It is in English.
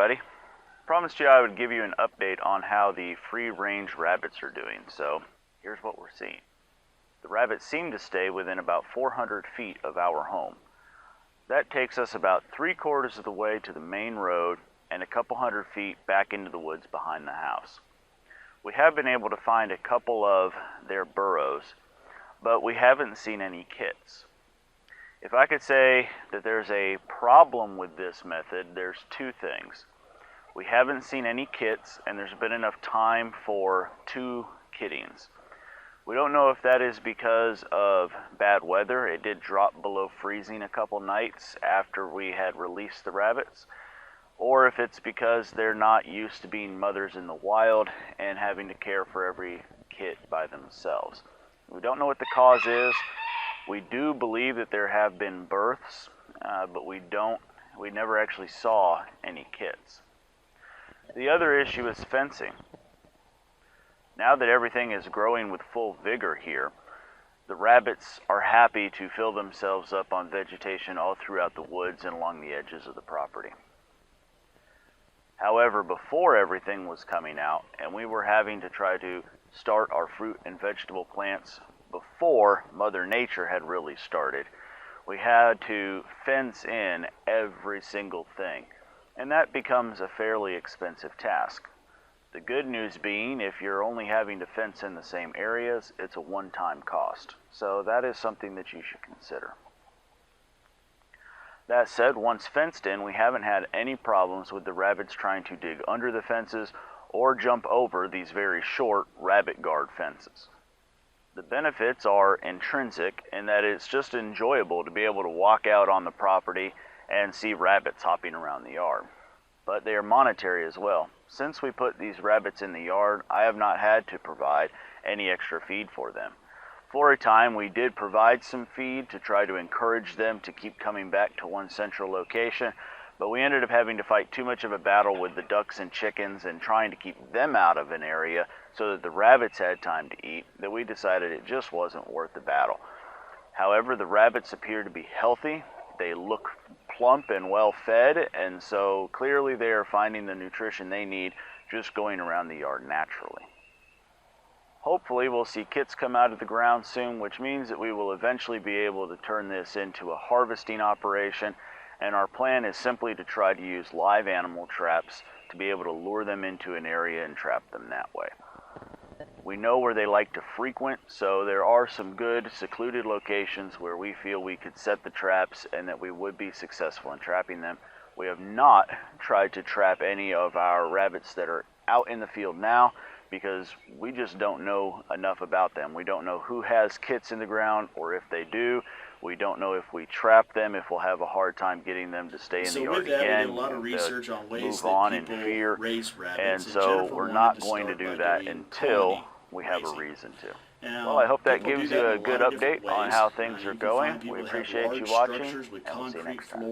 everybody. Promised you I would give you an update on how the free-range rabbits are doing, so here's what we're seeing. The rabbits seem to stay within about 400 feet of our home. That takes us about 3/4 of the way to the main road and a couple hundred feet back into the woods behind the house. We have been able to find a couple of their burrows, but we haven't seen any kits. If I could say that there's a problem with this method, there's two things. We haven't seen any kits, and there's been enough time for 2 kittings. We don't know if that is because of bad weather. It did drop below freezing a couple nights after we had released the rabbits, or if it's because they're not used to being mothers in the wild and having to care for every kit by themselves. We don't know what the cause is. We do believe that there have been births, but we never actually saw any kits. The other issue is fencing. Now that everything is growing with full vigor here, the rabbits are happy to fill themselves up on vegetation all throughout the woods and along the edges of the property. However, before everything was coming out and we were having to try to start our fruit and vegetable plants before Mother Nature had really started, we had to fence in every single thing, and that becomes a fairly expensive task. The good news being, if you're only having to fence in the same areas, it's a one-time cost, so that is something that you should consider. That said, once fenced in, we haven't had any problems with the rabbits trying to dig under the fences or jump over these very short rabbit guard fences. The benefits are intrinsic in that it's just enjoyable to be able to walk out on the property and see rabbits hopping around the yard. But they are monetary as well. Since we put these rabbits in the yard, I have not had to provide any extra feed for them. For a time, we did provide some feed to try to encourage them to keep coming back to one central location, but we ended up having to fight too much of a battle with the ducks and chickens and trying to keep them out of an area so that the rabbits had time to eat, that we decided it just wasn't worth the battle. However, the rabbits appear to be healthy. They look plump and well fed, and so clearly they are finding the nutrition they need just going around the yard naturally. Hopefully we'll see kits come out of the ground soon, which means that we will eventually be able to turn this into a harvesting operation, and our plan is simply to try to use live animal traps to be able to lure them into an area and trap them that way. We know where they like to frequent, so there are some good secluded locations where we feel we could set the traps and that we would be successful in trapping them. We have not tried to trap any of our rabbits that are out in the field now because we just don't know enough about them. We don't know who has kits in the ground, or if they do. We don't know if we trap them, if we'll have a hard time getting them to stay in the yard again, a lot of research on ways move that on in people fear, raise rabbits, and so we're not going to do that until we have a reason to. Well, I hope that gives you a good update on how things are going. We appreciate you watching, and we'll see you next time.